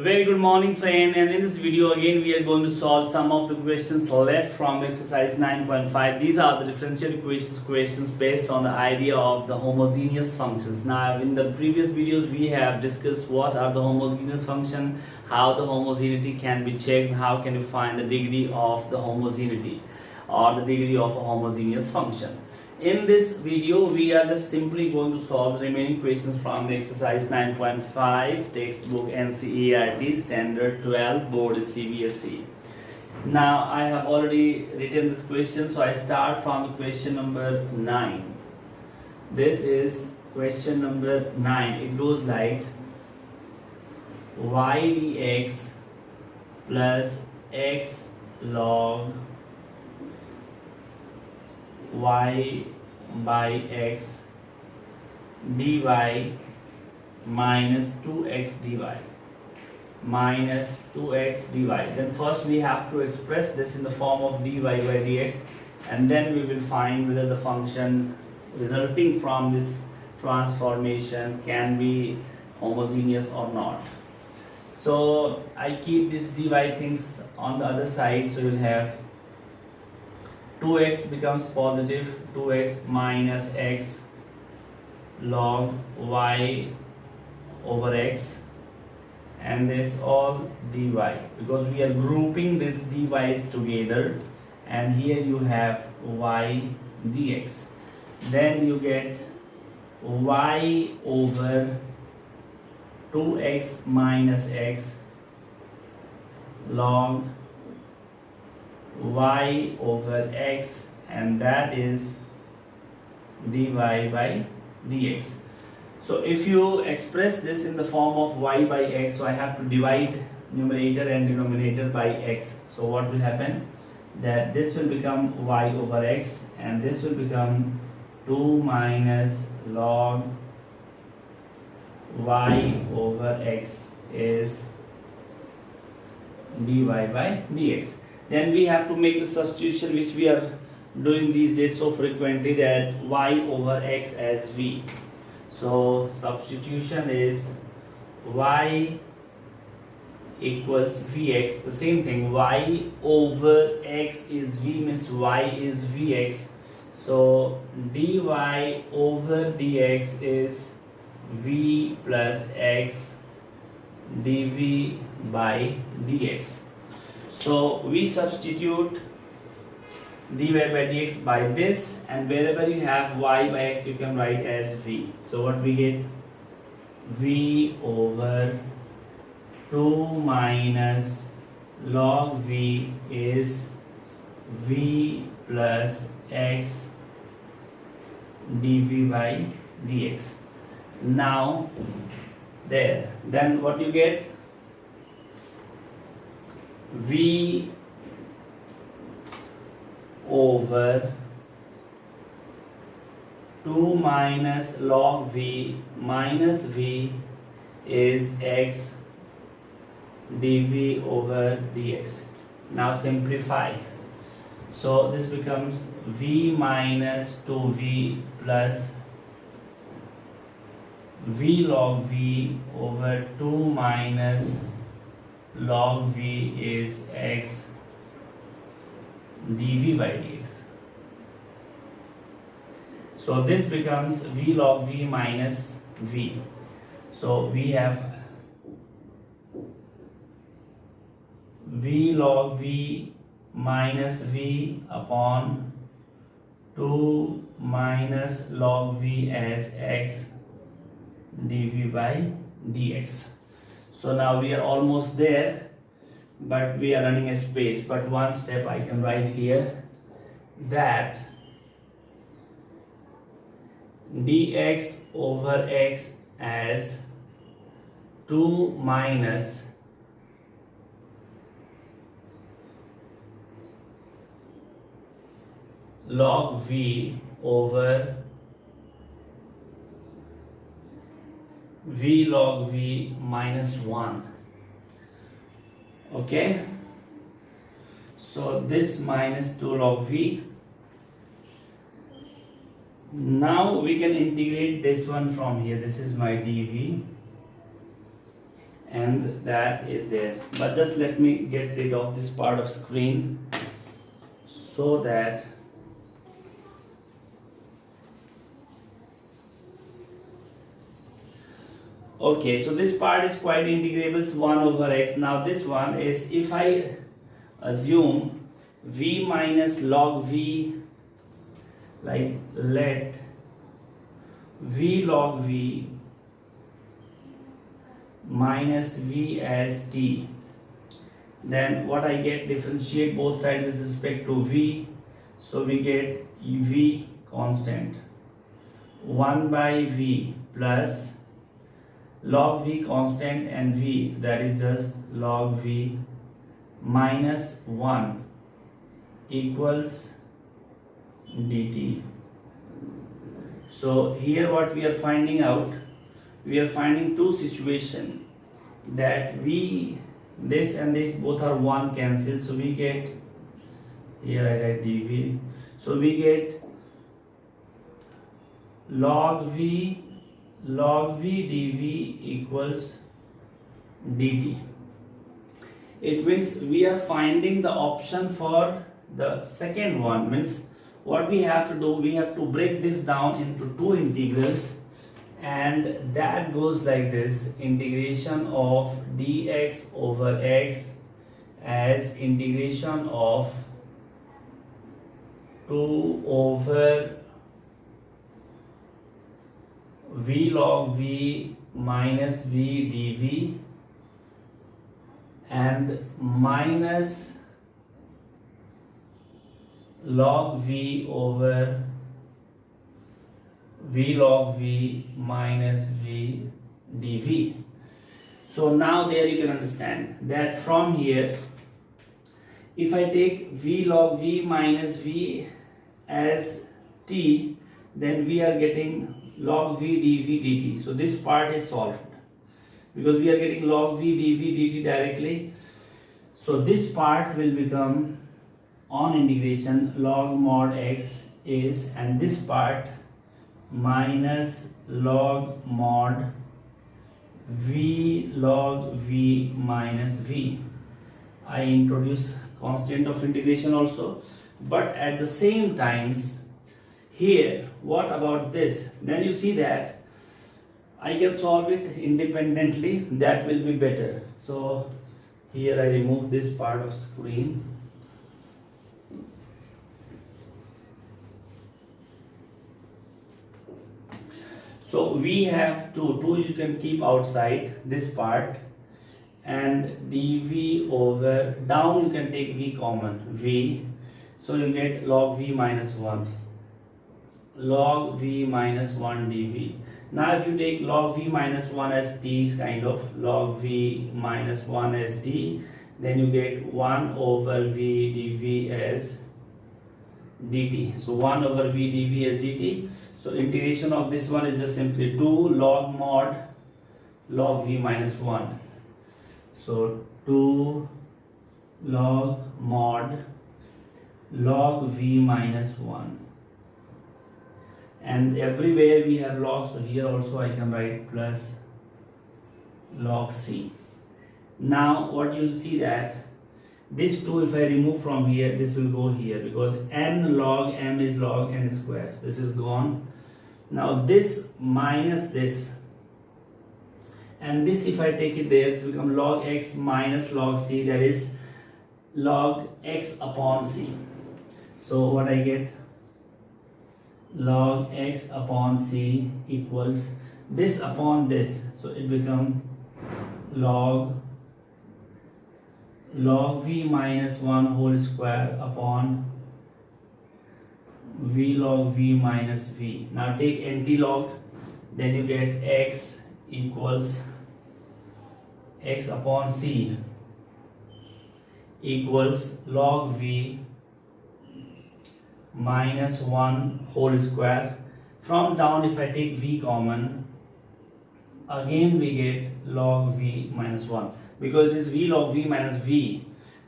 Very good morning friend, and in this video again we are going to solve some of the questions left from exercise 9.5. These are the differential questions based on the idea of the homogeneous functions. Now in the previous videos we have discussed what are the homogeneous function, how the homogeneity can be checked, how can you find the degree of the homogeneity or the degree of a homogeneous function. In this video, we are just simply going to solve the remaining questions from the exercise 9.5 textbook NCERT Standard 12 Board CBSE. Now, I have already written this question, so I start from the question number 9. This is question number 9. It goes like y dx plus x log y by x dy minus 2x dy minus 2x dy. Then first we have to express this in the form of dy by dx, and then we will find whether the function resulting from this transformation can be homogeneous or not. So I keep this dy things on the other side, so you'll have 2x becomes positive, 2x minus x log y over x, and this all dy, because we are grouping these dy's together, and here you have y dx. Then you get y over 2x minus x log y over x, and that is dy by dx. So if you express this in the form of y by x, so I have to divide numerator and denominator by x. So what will happen? That this will become y over x, and this will become 2 minus log y over x is dy by dx. Then we have to make the substitution which we are doing these days so frequently, that y over x as v. So substitution is y equals vx. The same thing, y over x is v means y is vx. So dy over dx is v plus x dv by dx. So we substitute dy by dx by this, and wherever you have y by x you can write as v. So what we get? V over 2 minus log v is v plus x dv by dx. Now there, then what you get? V over 2 minus log v minus v is x dv over dx. Now simplify. So this becomes v minus 2v plus v log v over 2 minus log v is x dv by dx. So this becomes v log v minus v. So we have v log v minus v upon 2 minus log v as x dv by dx. So now we are almost there, but we are running a space. But one step I can write here, that dx over x as 2 minus log v over v log v minus 1. Okay, so this minus 2 log v. Now we can integrate this one from here. This is my dv, and that is there. But just let me get rid of this part of screen so that okay, so this part is quite integrable, it's 1 over x. Now this one is, if I assume v minus log v, like let v log v minus v as t, then what I get, differentiate both sides with respect to v, so we get v constant 1 by v plus log v constant and v, that is just log v minus 1 equals dt. So here what we are finding out, we are finding two situations that v, this and this both are 1 cancel, so we get, here I write dv, so we get log v dv equals dt. It means we are finding the option for the second one. Means what we have to do, we have to break this down into two integrals, and that goes like this: integration of dx over x as integration of 2 over v log v minus v dv and minus log v over v log v minus v dv. So now there you can understand that from here, if I take v log v minus v as t, then we are getting log v dv dt. So this part is solved because we are getting log v dv dt directly. So this part will become, on integration, log mod x is, and this part minus log mod v log v minus v. I introduce constant of integration also, but at the same times here, what about this? Then you see that I can solve it independently, that will be better. So here I remove this part of screen. So we have 2 you can keep outside this part, and dv over, down you can take v common, v, so you get log v minus 1, log v minus 1 dv. Now if you take log v minus 1 as t, kind of log v minus 1 as t, then you get 1 over v dv as dt. So 1 over v dv as dt. So integration of this one is just simply 2 log mod log v minus 1. So 2 log mod log v minus 1. And everywhere we have log, so here also I can write plus log c. Now what you see that this 2, if I remove from here, this will go here, because n log m is log n square. So this is gone. Now this minus this, and this if I take it there, it will become log x minus log c, that is log x upon c. So what I get, log x upon c equals this upon this, so it become log v minus 1 whole square upon v log v minus v. Now take anti-log, then you get x equals x upon c equals log v minus 1 whole square. From down, if I take v common, again we get log v minus 1, because this v log v minus v,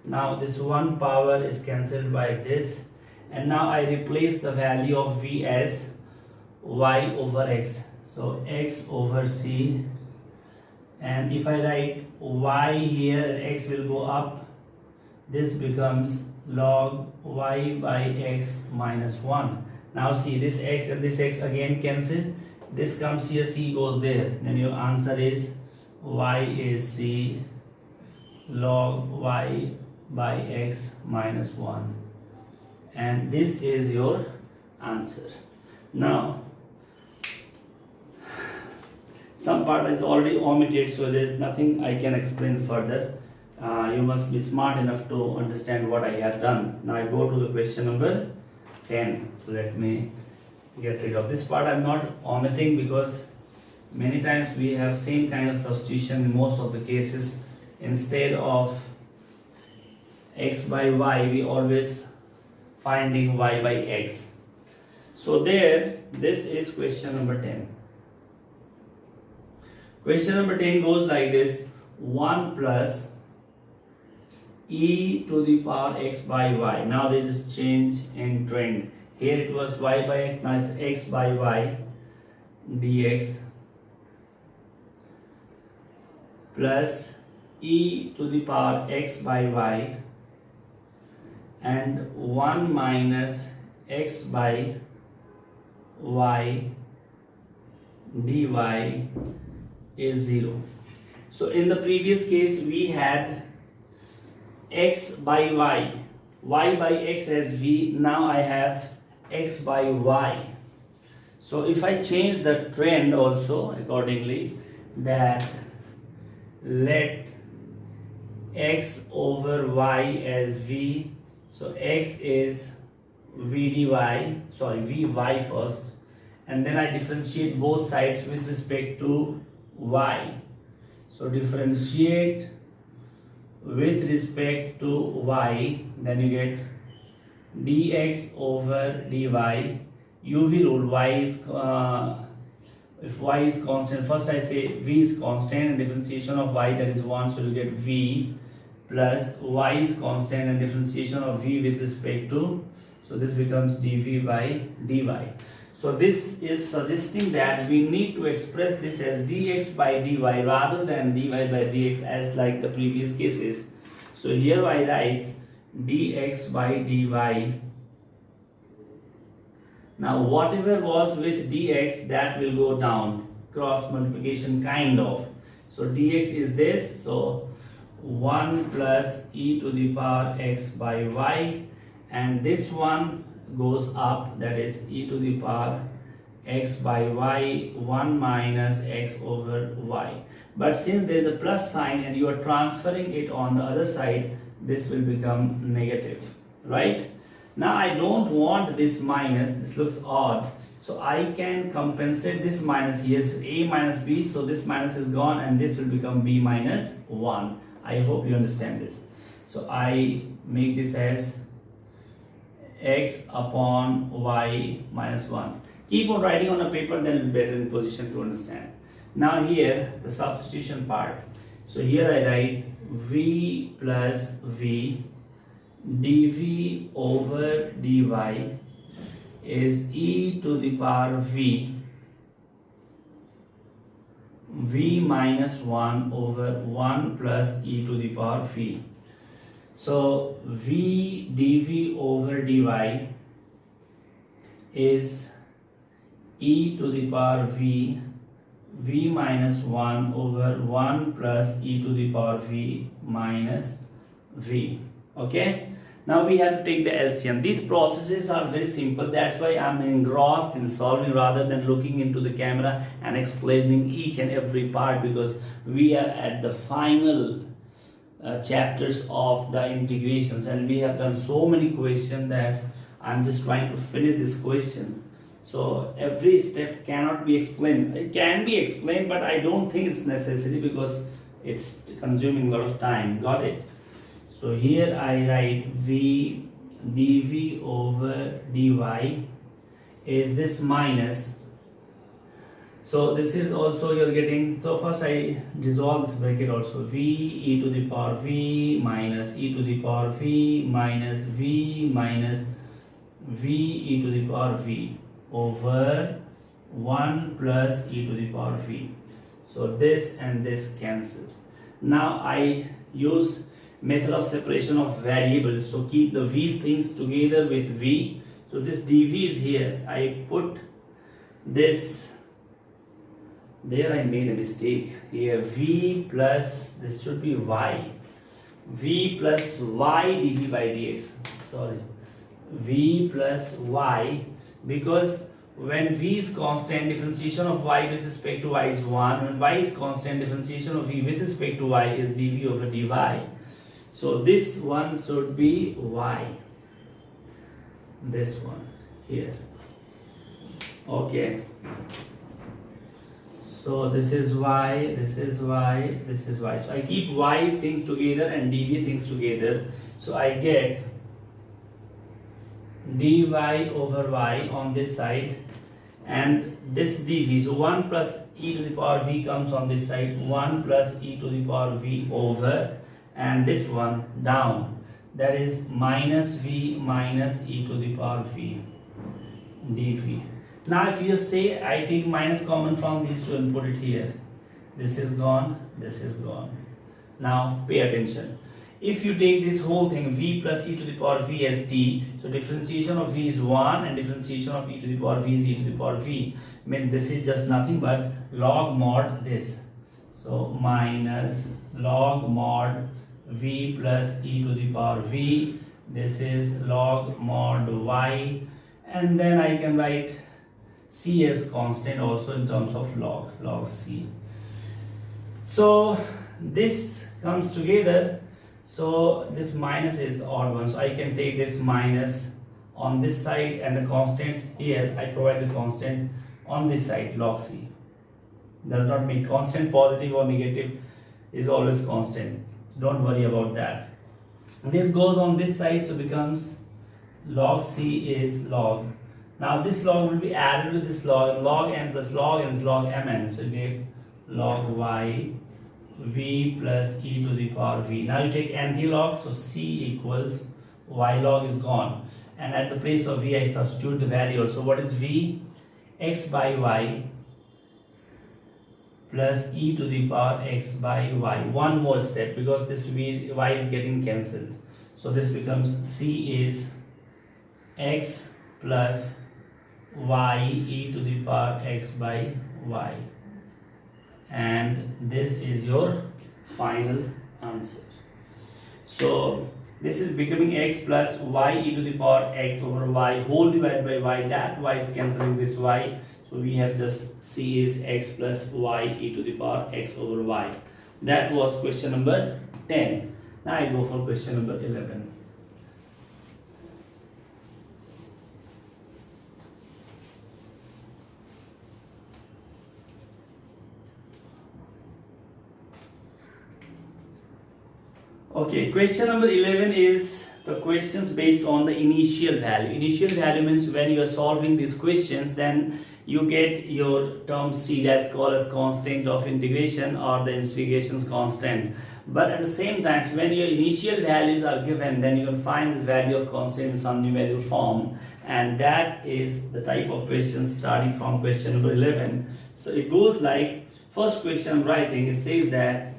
now this 1 power is cancelled by this, and now I replace the value of v as y over x, so x over c, and if I write y here and x will go up. This becomes log y by x minus 1. Now see, this x and this x again cancel. This comes here, c goes there. Then your answer is y is c log y by x minus 1. And this is your answer. Now, some part is already omitted, so there is nothing I can explain further. You must be smart enough to understand what I have done. Now I go to the question number 10. So let me get rid of this part. I am not omitting because many times we have same kind of substitution in most of the cases. Instead of x by y, we always finding y by x. So there, this is question number 10. Question number 10 goes like this: 1 plus e to the power x by y. Now there is change in trend. Here it was y by x, now it's x by y dx plus e to the power x by y and 1 minus x by y dy is 0. So in the previous case we had x by y by x as v. Now I have x by y. So if I change the trend also accordingly, that let x over y as v. So x is v dy, sorry, vy first, and then I differentiate both sides with respect to y. So differentiate with respect to y, then you get dx over dy. UV rule, y is if y is constant, first I say v is constant and differentiation of y, that is 1, so you get v plus y is constant and differentiation of v with respect to, so this becomes dv by dy. So this is suggesting that we need to express this as dx by dy rather than dy by dx as like the previous cases. So here I write dx by dy. Now whatever was with dx, that will go down, cross multiplication kind of. So dx is this, so 1 plus e to the power x by y, and this one goes up, that is e to the power x by y 1 minus x over y. But since there is a plus sign and you are transferring it on the other side, this will become negative, right? Now I don't want this minus, this looks odd, so I can compensate this minus here. It's a minus b, so this minus is gone and this will become b minus 1. I hope you understand this. So I make this as x upon y minus 1. Keep on writing on a paper, then you'll be better in position to understand. Now here the substitution part. So here I write v plus v dv over dy is e to the power v minus 1 over 1 plus e to the power v. So v dv over dy is e to the power v minus 1 over 1 plus e to the power v minus v. Okay, now we have to take the LCM. These processes are very simple, that's why I'm engrossed in solving rather than looking into the camera and explaining each and every part, because we are at the final chapters of the integrations and we have done so many questions that I'm just trying to finish this question. So every step cannot be explained. It can be explained, but I don't think it's necessary because it's consuming a lot of time. Got it? So here I write v dv over dy is this minus. So this is also you're getting, so first I dissolve this bracket also, v e to the power v minus e to the power v minus v minus v e to the power v over 1 plus e to the power v. So this and this cancel. Now I use method of separation of variables. So keep the v things together with v. So this dv is here. I put this, there I made a mistake here, v plus, this should be y, v plus y dv by dx, sorry, v plus y, because when v is constant, differentiation of y with respect to y is 1. When y is constant, differentiation of v with respect to y is dv over dy. So this one should be y, this one here. Okay, so this is y, this is y, this is y. So I keep y things together and dv things together. So I get dy over y on this side, and this dv, so 1 plus e to the power v comes on this side, 1 plus e to the power v over, and this one down, that is minus v minus e to the power v dv. Now if you say I take minus common from these two and put it here, this is gone, this is gone. Now pay attention. If you take this whole thing, v plus e to the power v as t, so differentiation of v is 1 and differentiation of e to the power v is e to the power v. I mean, this is just nothing but log mod this. So minus log mod v plus e to the power v. This is log mod y, and then I can write c as constant also in terms of log c. So this comes together. So this minus is the odd one, so I can take this minus on this side and the constant here, I provide the constant on this side, log c. Does not make constant positive or negative, is always constant. Don't worry about that. This goes on this side, so becomes log c is log. Now this log will be added with this log, log m plus log n is log mn, so you get log y v plus e to the power v. Now you take anti-log, so c equals y log is gone, and at the place of v I substitute the value. So what is v? X by y plus e to the power x by y. One more step, because this y is getting cancelled, so this becomes c is x plus y e to the power x by y, and this is your final answer. So this is becoming x plus y e to the power x over y whole divided by y. That y is cancelling this y, so we have just c is x plus y e to the power x over y. That was question number 10. Now I go for question number 11. Okay, question number 11 is the questions based on the initial value. Initial value means when you are solving these questions, then you get your term c, that's called as constant of integration or the integrations constant. But at the same time, when your initial values are given, then you can find this value of constant in some numerical form, and that is the type of questions starting from question number 11. So it goes like, first question I'm writing, it says that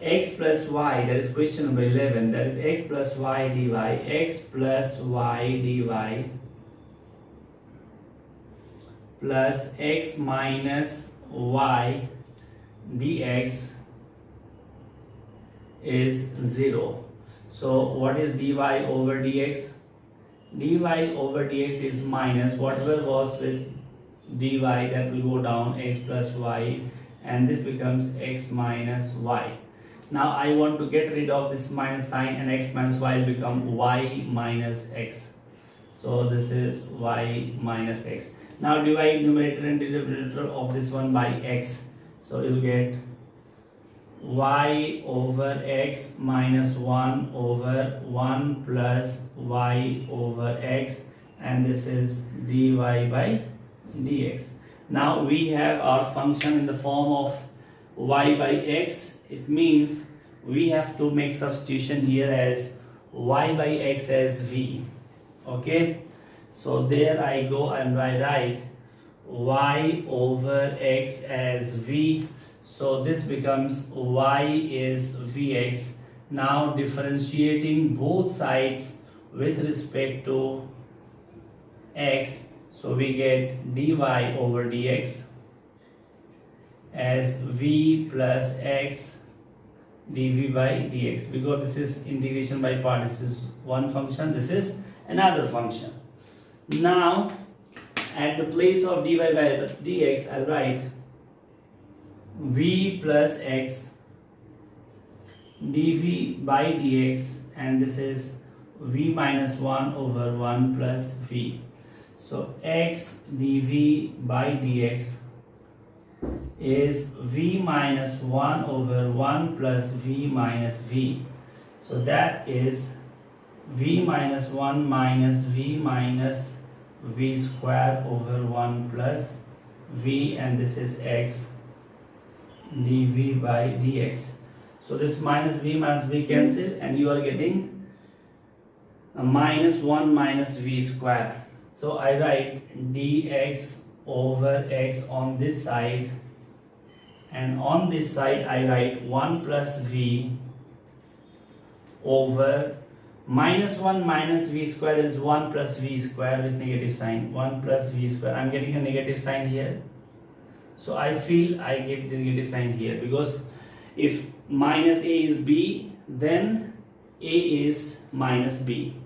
x plus y, that is question number 11, that is x plus y dy, x plus y dy plus x minus y dx is 0. So what is dy over dx? Dy over dx is minus whatever was with dy, that will go down, x plus y, and this becomes x minus y. Now I want to get rid of this minus sign, and x minus y will become y minus x. So this is y minus x. Now divide numerator and denominator of this one by x. So you will get y over x minus 1 over 1 plus y over x, and this is dy by dx. Now we have our function in the form of y by x. It means we have to make substitution here as y by x as v. Okay, so there I go and I write y over x as v. So this becomes y is vx. Now differentiating both sides with respect to x, so we get dy over dx as v plus x dv by dx, because this is integration by part. This is one function, this is another function. Now at the place of dy by dx, I'll write v plus x dv by dx, and this is v minus 1 over 1 plus v. So x dv by dx is v minus 1 over 1 plus v minus v. So that is v minus 1 minus v minus v square over 1 plus v, and this is x dv by dx. So this minus v cancel, and you are getting a minus 1 minus v square. So I write dx over x on this side, and on this side I write 1 plus v over minus 1 minus v square is 1 plus v square with negative sign, 1 plus v square. I am getting a negative sign here, so I feel I give the negative sign here, because if minus a is b, then a is minus b.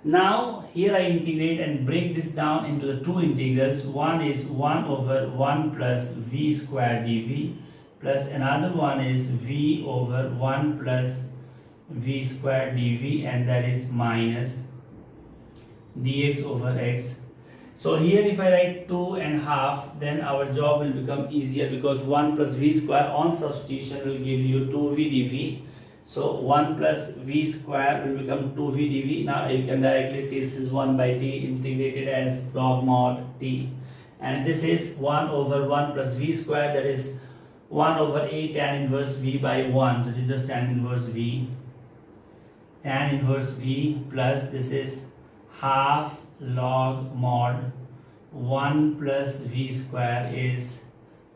Now here I integrate and break this down into the two integrals. One is 1 over 1 plus v square dv, plus another one is v over 1 plus v square dv, and that is minus dx over x. So here if I write 2.5, then our job will become easier, because 1 plus v square on substitution will give you 2v dv. So 1 plus v square will become 2v dv. Now you can directly see this is 1 by t integrated as log mod t, and this is 1 over 1 plus v square, that is 1 over a tan inverse v by 1. So this is just tan inverse v, tan inverse v, plus this is half log mod 1 plus v square is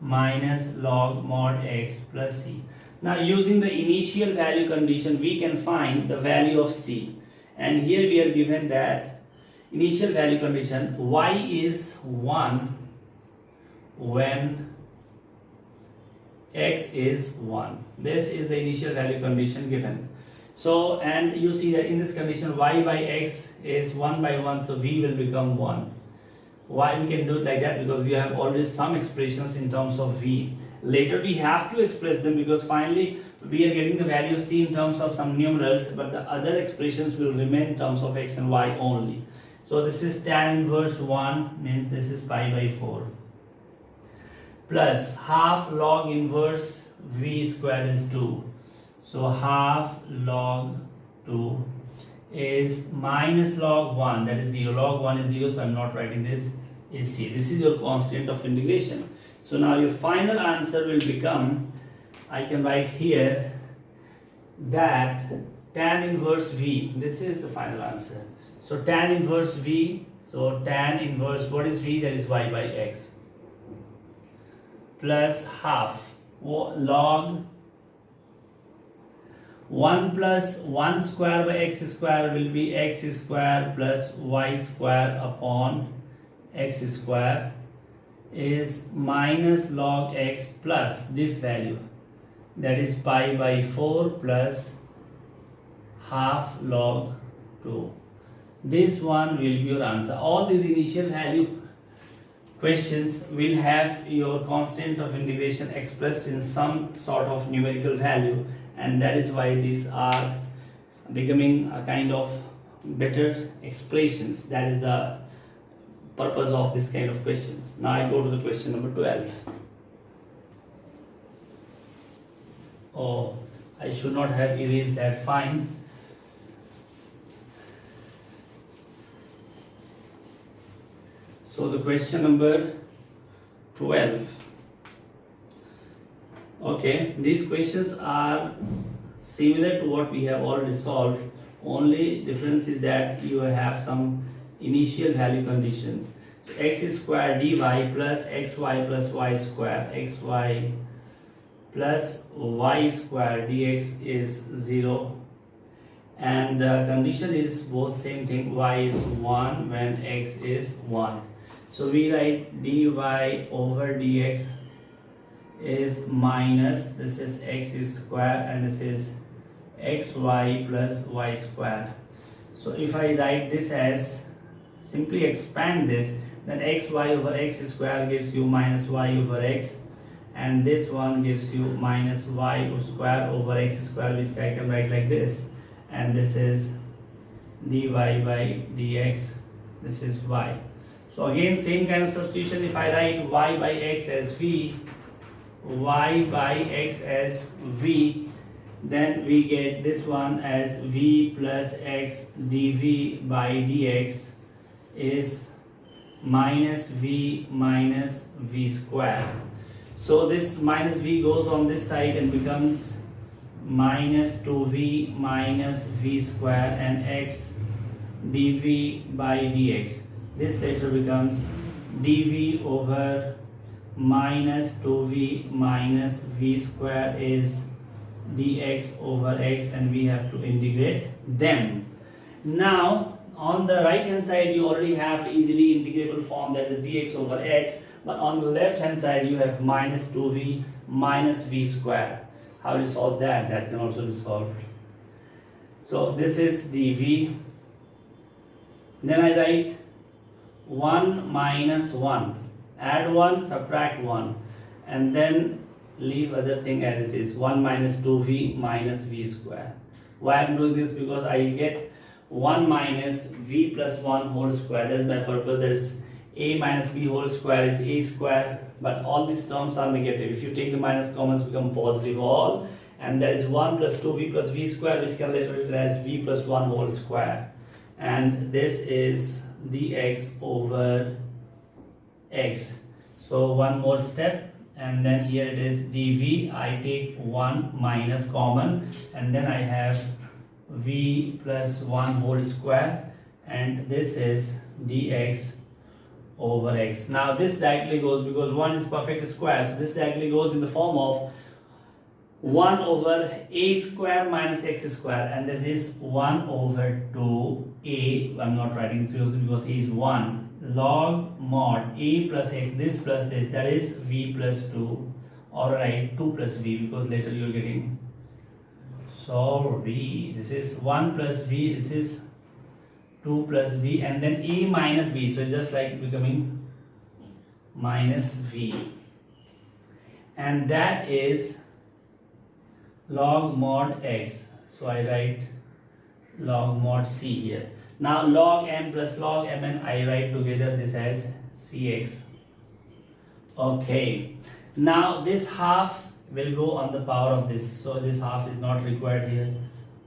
minus log mod x plus c. Now using the initial value condition, we can find the value of c, and here we are given that initial value condition y is 1 when x is 1. This is the initial value condition given. So, and you see that in this condition y by x is 1 by 1, so v will become 1. Why we can do it like that? Because we have already some expressions in terms of v. Later we have to express them, because finally we are getting the value of c in terms of some numerals, but the other expressions will remain in terms of x and y only. So this is tan inverse 1, means this is pi by 4, plus half log inverse v square is 2. So half log 2 is minus log 1, that is 0. Log 1 is 0, so I am not writing this, is c. This is your constant of integration. So now your final answer will become, I can write here that tan inverse v, this is the final answer. So tan inverse v, so tan inverse, what is v? That is y by x, plus half log 1 plus 1 square by x square will be x square plus y square upon x square is minus log x plus this value, that is pi by 4 plus half log 2. This one will be your answer. All these initial value questions will have your constant of integration expressed in some sort of numerical value, and that is why these are becoming a kind of better expressions. That is the purpose of this kind of questions. Now I go to the question number 12. Oh, I should not have erased that, fine. So the question number 12. Okay, these questions are similar to what we have already solved. Only difference is that you have some initial value conditions. So x square dy plus xy plus y square, xy plus y square dx is 0, and the condition is both same thing, y is 1 when x is 1. So we write dy over dx is minus, this is x is square and this is xy plus y square. So if I write this as, simply expand this, then xy over x square gives you minus y over x, and this one gives you minus y square over x square, which I can write like this, and this is dy by dx, this is y. So again same kind of substitution. If I write y by x as v, y by x as v, then we get this one as v plus x dv by dx is minus v square. So this minus v goes on this side and becomes minus 2v minus v square, and x dv by dx, this later becomes dv over minus 2v minus v square is dx over x, and we have to integrate them. Now on the right hand side you already have easily integrable form, that is dx over x, but on the left hand side you have minus 2v minus v square. How do you solve that? That can also be solved. So this is dv, then I write 1 minus 1, add 1 subtract 1, and then leave other thing as it is, 1 minus 2v minus v square. Why I am doing this? Because I get 1 minus v plus 1 whole square, that is my purpose. That is a minus b whole square is a square, but all these terms are negative. If you take the minus commons, become positive all, and that is 1 plus 2v plus v square, which can later be written as v plus 1 whole square, and this is dx over x. So one more step, and then here it is dv, I take 1 minus common, and then I have v plus 1 whole square, and this is dx over x. Now this directly goes, because 1 is perfect square, so this directly goes in the form of 1 over a square minus x square, and this is 1 over 2a, I'm not writing seriously because a is 1, log mod a plus x, this plus this, that is v plus 2, or write 2 plus v, because later you are getting, so v, this is 1 plus v, this is 2 plus v, and then a minus b, so just like becoming minus v, and that is log mod x. So I write log mod c here. Now log m plus log mn, I write together this as cx. Okay, now this half will go on the power of this, so this half is not required here,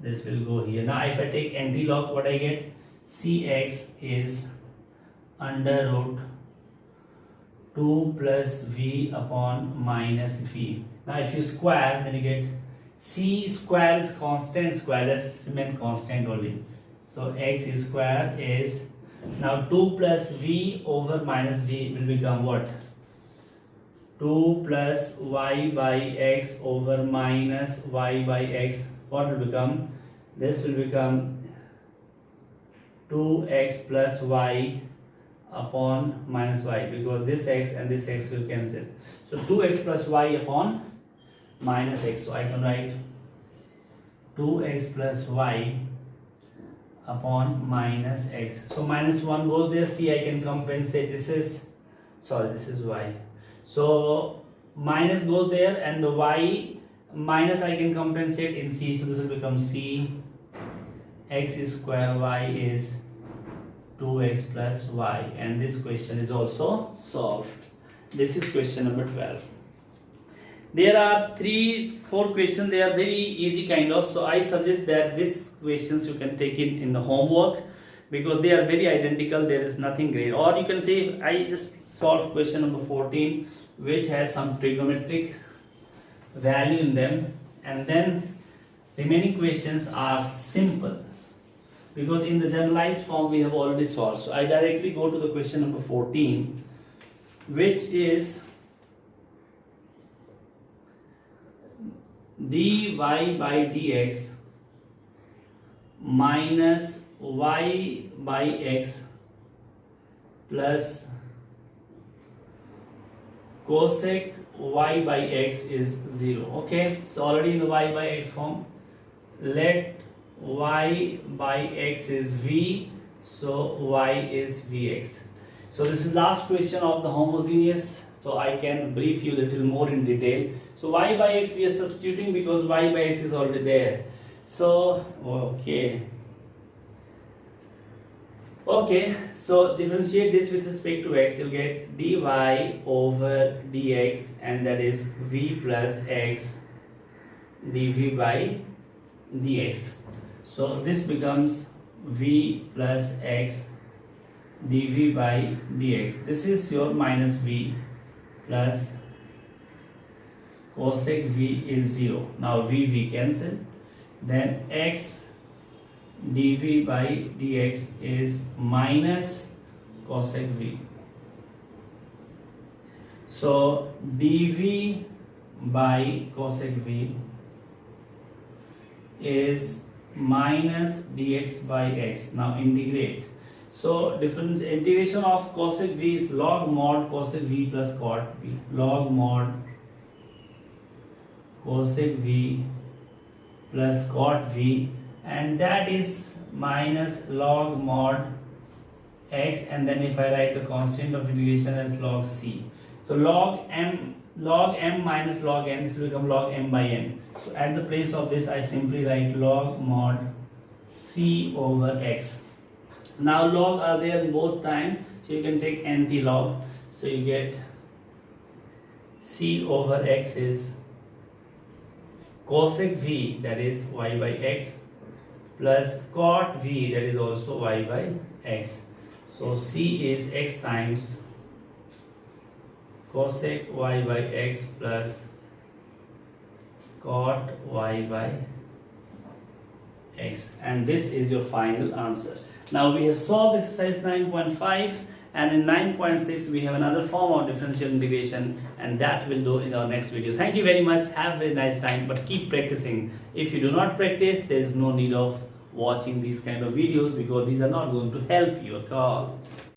this will go here. Now if I take anti-log, what I get, cx is under root 2 plus v upon minus v. Now if you square, then you get c square is constant square, that's meant constant only. So x square is, now 2 plus v over minus v will become what? 2 plus y by x over minus y by x. What will become? This will become 2x plus y upon minus y, because this x and this x will cancel. So 2x plus y upon minus x. So I can write 2x plus y upon minus x. So minus 1 goes there, c I can compensate, this is, sorry, this is y. So minus goes there, and the y minus I can compensate in c, so this will become c x square y is 2x plus y, and this question is also solved. This is question number 12. There are 3-4 questions, they are very easy kind of, so I suggest that these questions you can take in the homework, because they are very identical, there is nothing great. Or you can say I just solved question number 14, which has some trigonometric value in them, and then remaining questions are simple, because in the generalized form we have already solved. So I directly go to the question number 14, which is dy by dx minus y by x plus cosec y by x is 0. Okay, so already in the y by x form, let y by x is v, so y is vx. So this is last question of the homogeneous, so I can brief you little more in detail. So y by x we are substituting because y by x is already there. So okay, so differentiate this with respect to x, you'll get dy over dx, and that is v plus x dv by dx. So this becomes v plus x dv by dx. This is your minus v plus cosec v is 0. Now v cancel, then x dv by dx is minus cosec v. So dv by cosec v is minus dx by x. Now integrate. So difference integration of cosec v is log mod cosec v plus cot v. Log mod cosec v plus cot v, and that is minus log mod x, and then if I write the constant of integration as log c. So log m minus log n, this will become log m by n. So at the place of this I simply write log mod c over x. Now log are there in both time, so you can take anti-log. So you get c over x is cosec v, that is y by x, plus cot v, that is also y by x. So c is x times cosec y by x plus cot y by x, and this is your final answer. Now we have solved exercise 9.5, and in 9.6 we have another form of differential integration, and that we'll do in our next video. Thank you very much. Have a very nice time, but keep practicing. If you do not practice, there is no need of watching these kind of videos, because these are not going to help you at all.